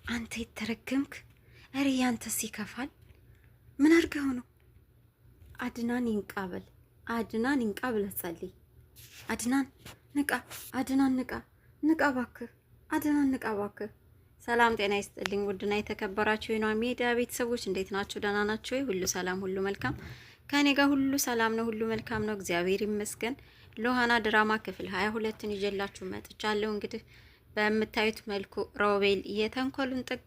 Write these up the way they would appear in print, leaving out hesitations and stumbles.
አንተ የተረገምክ! እረ ያንተስ ይከፋል። ምን አድርገው ነው? አድናን ይንቃበል፣ አድናን ይንቃበል። ጸልይ። አድናን ንቃ፣ አድናን ንቃ፣ ንቃ ባክህ፣ አድናን ንቃ ባክህ። ሰላም ጤና ይስጥልኝ። ውድና የተከበራችሁ የኗ ሚዲያ ቤተሰቦች እንዴት ናችሁ? ደህና ናችሁ ወይ? ሁሉ ሰላም፣ ሁሉ መልካም ከኔ ጋር ሁሉ ሰላም ነው፣ ሁሉ መልካም ነው፣ እግዚአብሔር ይመስገን። ሎሃና ድራማ ክፍል 22ን ይዤላችሁ መጥቻለሁ። እንግዲህ በምታዩት መልኩ ሮቤል የተንኮሉን ጥግ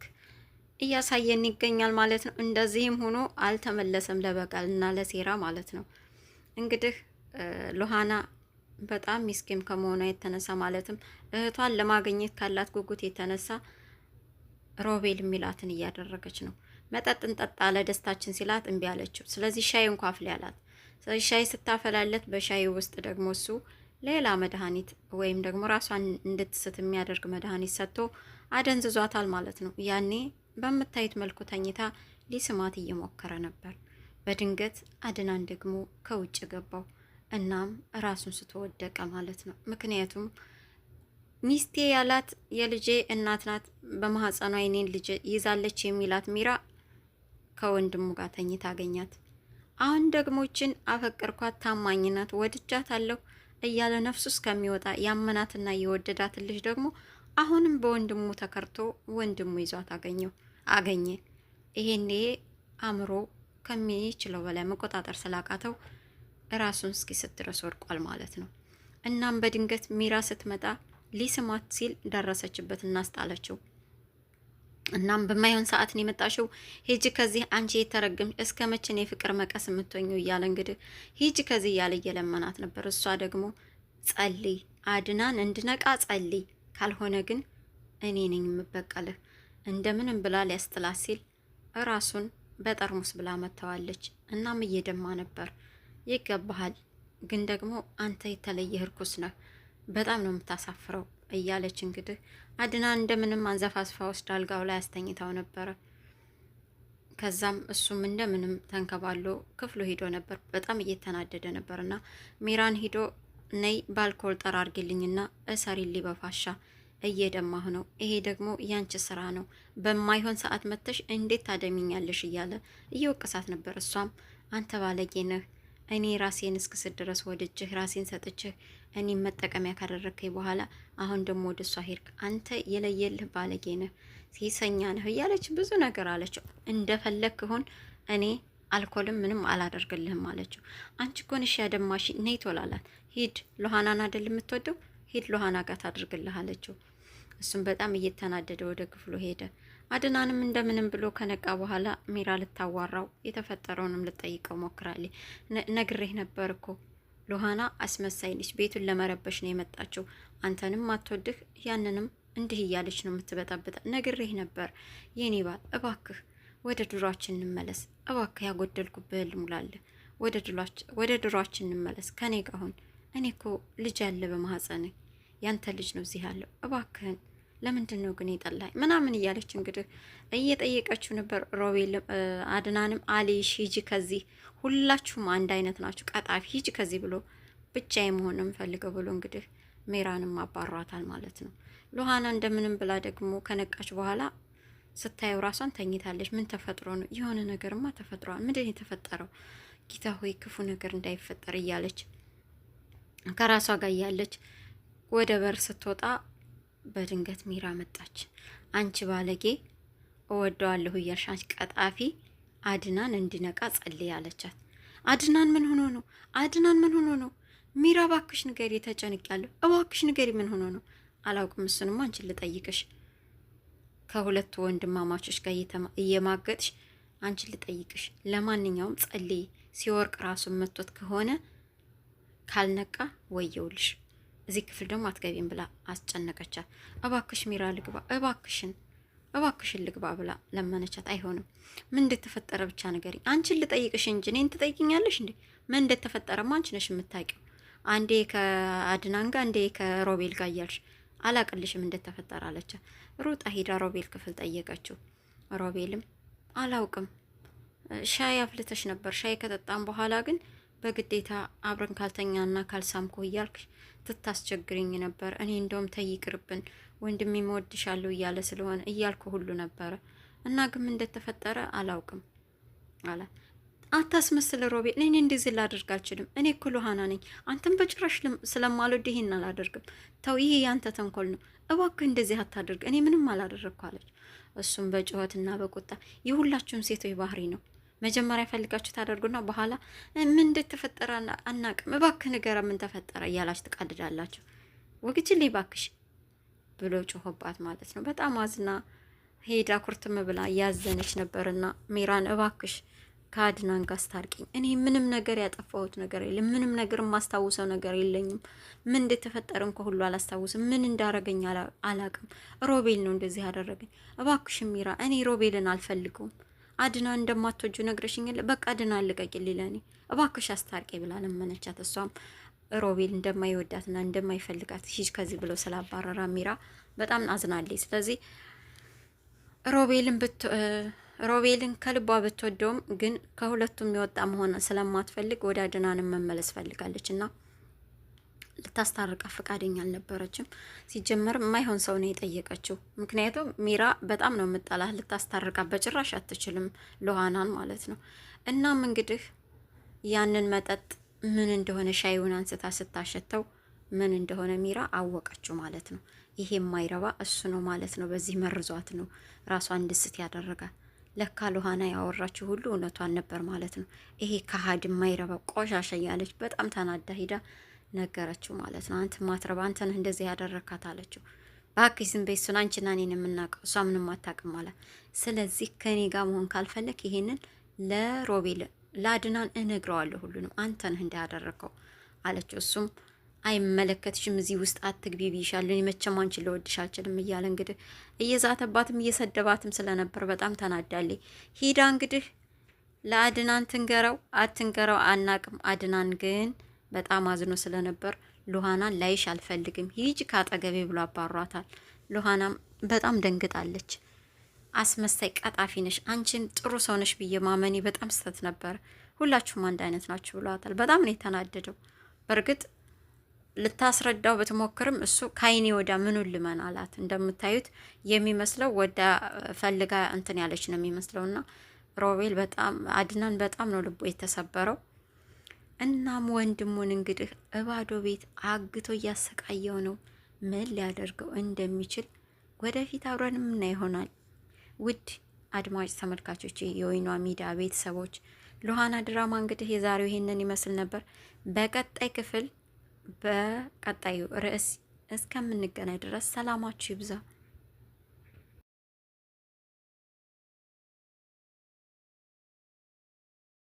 እያሳየን ይገኛል ማለት ነው። እንደዚህም ሆኖ አልተመለሰም ለበቀልና ለሴራ ማለት ነው። እንግዲህ ሎሃና በጣም ሚስኪን ከመሆኗ የተነሳ ማለትም እህቷን ለማግኘት ካላት ጉጉት የተነሳ ሮቤል የሚላትን እያደረገች ነው። መጠጥ እንጠጣ ለደስታችን ሲላት እምቢ አለችው። ስለዚህ ሻይ እንኳ አፍሊ አላት። ስለዚህ ሻይ ስታፈላለት በሻይ ውስጥ ደግሞ እሱ ሌላ መድኃኒት ወይም ደግሞ ራሷን እንድትስት የሚያደርግ መድኃኒት ሰጥቶ አደንዝዟታል ማለት ነው። ያኔ በምታዩት መልኩ ተኝታ ሊስማት እየሞከረ ነበር። በድንገት አድናን ደግሞ ከውጭ ገባው። እናም ራሱን ስተወደቀ ማለት ነው። ምክንያቱም ሚስቴ ያላት የልጄ እናት ናት፣ በማህፀኗ የኔን ልጅ ይዛለች የሚላት ሚራ ከወንድሙ ጋር ተኝታ አገኛት። አሁን ደግሞ ይችን አፈቀርኳት፣ ታማኝናት፣ ወድጃታለሁ እያለ ነፍሱ እስከሚወጣ ያመናትና የወደዳትን ልጅ ደግሞ አሁንም በወንድሙ ተከርቶ ወንድሙ ይዟት አገኘ። ይሄኔ አእምሮ ከሚችለው በላይ መቆጣጠር ስላቃተው ራሱን እስኪስት ድረስ ወድቋል ማለት ነው። እናም በድንገት ሚራ ስትመጣ ሊስማት ሲል ደረሰችበት፣ እናስጣለችው። እናም በማይሆን ሰዓት ነው የመጣሽው፣ ሂጂ ከዚህ አንቺ የተረገምሽ፣ እስከ መቼ ነው የፍቅር መቀስ የምትሆኚው እያለ እንግዲህ ሂጂ ከዚህ እያለ እየለመናት ነበር። እሷ ደግሞ ጸልይ፣ አድናን እንድነቃ ጸልይ፣ ካልሆነ ግን እኔ ነኝ የምበቀልህ እንደምንም ብላ ሊያስጥላት ሲል ራሱን በጠርሙስ ብላ መተዋለች። እናም እየደማ ነበር። ይገባሃል፣ ግን ደግሞ አንተ የተለየ እርኩስ ነህ፣ በጣም ነው የምታሳፍረው እያለች እንግዲህ አድናን እንደምንም አንዘፋስፋ ወስዳ አልጋው ላይ አስተኝታው ነበረ። ከዛም እሱም እንደምንም ተንከባሎ ክፍሉ ሂዶ ነበር። በጣም እየተናደደ ነበርና ሚራን ሂዶ ነይ ባልኮል ጠራርግልኝና እሰሪልኝ በፋሻ እየደማሁ ነው፣ ይሄ ደግሞ ያንቺ ስራ ነው፣ በማይሆን ሰዓት መተሽ እንዴት ታደሚኛለሽ እያለ እየወቀሳት ነበር። እሷም አንተ ባለጌ ነህ፣ እኔ ራሴን እስክስት ድረስ ወድጅህ ራሴን ሰጥችህ እኔም መጠቀሚያ ካደረግከኝ በኋላ አሁን ደግሞ ወደ እሷ ሄድክ፣ አንተ የለየልህ ባለጌ ነህ፣ ሴሰኛ ነህ እያለች ብዙ ነገር አለችው። እንደፈለግክ ሁን፣ እኔ አልኮልም ምንም አላደርግልህም አለችው። አንቺ እኮ ነሽ ያደማሽ፣ ነይ ቶሎ አላት። ሂድ ሎሃናን አይደል የምትወደው፣ ሂድ ሎሃና ጋር ታድርግልህ አለችው። እሱም በጣም እየተናደደ ወደ ክፍሉ ሄደ። አድናንም እንደምንም ብሎ ከነቃ በኋላ ሚራ ልታዋራው የተፈጠረውንም ልጠይቀው ሞክራለች። ነግሬህ ነበር እኮ ሎሃና አስመሳይ ነች፣ ቤቱን ለመረበሽ ነው የመጣችው፣ አንተንም አትወድህ፣ ያንንም እንዲህ እያለች ነው የምትበጣበጣ። ነግሬህ ነበር የኔ ባል፣ እባክህ ወደ ድሯችን እንመለስ፣ እባክህ ያጎደልኩብህ ልሙላለህ፣ ወደ ድሯችን እንመለስ፣ ከኔ ጋር ሁን፣ እኔ እኮ ልጅ ያለ በማህፀንህ ያንተ ልጅ ነው እዚህ ያለው፣ እባክህን ለምንድን ነው ግን የጠላኝ ምናምን እያለች እንግዲህ እየጠየቀችው ነበር። ሮቤል አድናንም አሊሽ ሂጂ ከዚህ፣ ሁላችሁም አንድ አይነት ናችሁ፣ ቀጣፊ ሂጂ ከዚህ ብሎ ብቻዬን መሆን ነው የምፈልገው ብሎ እንግዲህ ሜራንም አባሯታል ማለት ነው። ሎሃና እንደምንም ብላ ደግሞ ከነቃች በኋላ ስታየው ራሷን ተኝታለች። ምን ተፈጥሮ ነው? የሆነ ነገርማ ተፈጥሯል። ምንድን የተፈጠረው? ጌታ ሆይ ክፉ ነገር እንዳይፈጠር እያለች ከራሷ ጋር እያለች ወደ በር ስትወጣ በድንገት ሚራ መጣች። አንቺ ባለጌ እወደዋለሁ እያልሽ አንቺ ቀጣፊ፣ አድናን እንዲነቃ ጸልይ አለቻት። አድናን ምን ሆኖ ነው? አድናን ምን ሆኖ ነው? ሚራ እባክሽ ንገሪ፣ ተጨንቄያለሁ፣ እባክሽ ንገሪ፣ ምን ሆኖ ነው? አላውቅም፣ እሱንማ አንቺን ልጠይቅሽ፣ ከሁለቱ ወንድማማቾች ጋር እየማገጥሽ አንቺን ልጠይቅሽ። ለማንኛውም ጸልይ፣ ሲወርቅ ራሱን መቶት ከሆነ ካልነቃ ወየውልሽ፣ እዚህ ክፍል ደግሞ አትገቢም ብላ አስጨነቀቻት። እባክሽ ሚራ ልግባ፣ እባክሽን ልግባ ብላ ለመነቻት። አይሆንም፣ ምን እንደተፈጠረ ብቻ ንገሪኝ። አንቺን ልጠይቅሽ እንጂ እኔን ትጠይቅኛለሽ እንዴ? ምን እንደተፈጠረማ አንቺ ነሽ የምታውቂው። አንዴ ከአድናን ጋር አንዴ ከሮቤል ጋር እያልሽ አላቅልሽም እንደተፈጠረ አለቻት። ሩጣ ሂዳ ሮቤል ክፍል ጠየቀችው። ሮቤልም አላውቅም፣ ሻይ አፍልተሽ ነበር፣ ሻይ ከጠጣም በኋላ ግን በግዴታ አብረን ካልተኛና ካልሳምኩ እያልክ ትታስቸግርኝ ነበር። እኔ እንደውም ተይቅርብን ወንድሜ እወድሻለሁ እያለ ስለሆነ እያልኩ ሁሉ ነበረ እና ግን ምን እንደተፈጠረ አላውቅም አለ። አታስመስል ሮቤል፣ እኔ እንደዚህ ላደርግ አልችልም። እኔ እኮ ሉሃና ነኝ። አንተም በጭራሽ ስለማልወድ ይሄን አላደርግም። ተው፣ ይሄ ያንተ ተንኮል ነው። እባክህ እንደዚህ አታደርግ። እኔ ምንም አላደረግኩ አለች። እሱም በጩኸትና በቁጣ የሁላችሁም ሴቶች ባህሪ ነው። መጀመሪያ ፈልጋችሁ ታደርጉና በኋላ ምን እንደተፈጠረ አናቅም፣ እባክህ ንገረ ምን ተፈጠረ እያላችሁ ትቃድዳላችሁ። ወግጅልኝ ባክሽ ብሎ ጮሆባት ማለት ነው። በጣም አዝና ሄዳ ኩርትም ብላ እያዘነች ነበርና ሚራን እባክሽ ከአድናን ጋር አስታርቂኝ። እኔ ምንም ነገር ያጠፋሁት ነገር የለም። ምንም ነገር የማስታውሰው ነገር የለኝም። ምን እንደተፈጠረ እንኳ ሁሉ አላስታውስም። ምን እንዳረገኝ አላቅም። ሮቤል ነው እንደዚህ ያደረገኝ። እባክሽ ሚራ፣ እኔ ሮቤልን አልፈልገውም። አድናን እንደማትወጁ ነግረሽኛል። በቃ አድናን ልቀቂልኝ፣ ለኔ እባክሽ አስታርቂ ብላ ለመነቻት። እሷም ሮቤል እንደማይወዳትና እንደማይፈልጋት ሂጅ ከዚህ ብሎ ስላባረራ ሚራ በጣም አዝናለች። ስለዚህ ሮቤልን ከልቧ ብትወደውም ግን ከሁለቱም የወጣ መሆን ስለማትፈልግ ወደ አድናንም መመለስ ፈልጋለች እና ልታስታርቃ ፈቃደኛ አልነበረችም። ሲጀመር የማይሆን ሰው ነው የጠየቀችው። ምክንያቱም ሚራ በጣም ነው የምጠላህ፣ ልታስታርቃ በጭራሽ አትችልም፣ ሉሃናን ማለት ነው። እናም እንግዲህ ያንን መጠጥ ምን እንደሆነ ሻይውን አንስታ ስታሸተው ምን እንደሆነ ሚራ አወቀችው ማለት ነው። ይሄ የማይረባ እሱ ነው ማለት ነው። በዚህ መርዟት ነው ራሷን እንድስት ያደረጋል። ለካ ሉሃና ያወራችው ሁሉ እውነቷን ነበር ማለት ነው። ይሄ ከሀድ የማይረባ ቆሻሻ እያለች በጣም ተናዳ ሂዳ ነገረችው ማለት ነው። አንተ ማትረባ፣ አንተ ነህ እንደዚህ ያደረካት አለችው። ባክሽ ዝም በይ፣ እሱን አንቺና እኔን የምናውቀው፣ እሷ ምንም አታውቅም ማለት። ስለዚህ ከኔ ጋር መሆን ካልፈለክ ይሄንን ለሮቤል ለአድናን እነግረዋለሁ ሁሉንም፣ አንተ ነህ እንዳያደረከው አለችው። እሱም አይመለከትሽም፣ እዚህ ውስጥ አትግቢ ብይሻለሁ፣ እኔ መቼም አንቺን ልወድሽ አልችልም እያለ እንግዲህ እየዛተባትም እየሰደባትም ስለነበር በጣም ተናዳለች። ሂዳ እንግዲህ ለአድናን ትንገረው አትንገረው አናቅም። አድናን ግን በጣም አዝኖ ስለነበር ሉሃናን ላይሽ አልፈልግም፣ ሂጅ ካጠገቤ ብሎ አባሯታል። ሉሃናም በጣም ደንግጣለች። አስመሳይ ቀጣፊ ነሽ፣ አንቺን ጥሩ ሰው ነሽ ብዬ ማመኔ በጣም ስህተት ነበር፣ ሁላችሁም አንድ አይነት ናችሁ ብሏታል። በጣም ነው የተናደደው። በእርግጥ ልታስረዳው በትሞክርም እሱ ከአይኔ ወዳ ምኑን ልመን አላት። እንደምታዩት የሚመስለው ወዳ ፈልጋ እንትን ያለች ነው የሚመስለውና ሮቤል በጣም አድናን በጣም ነው ልቦ የተሰበረው። እናም ወንድሙን እንግዲህ እባዶ ቤት አግቶ እያሰቃየው ነው። ምን ሊያደርገው እንደሚችል ወደፊት አብረን ምና ይሆናል። ውድ አድማጭ ተመልካቾች፣ የወይኗ ሚዲያ ቤተሰቦች ሉሃና ድራማ እንግዲህ የዛሬው ይሄንን ይመስል ነበር። በቀጣይ ክፍል በቀጣዩ ርዕስ እስከምንገናኝ ድረስ ሰላማችሁ ይብዛ።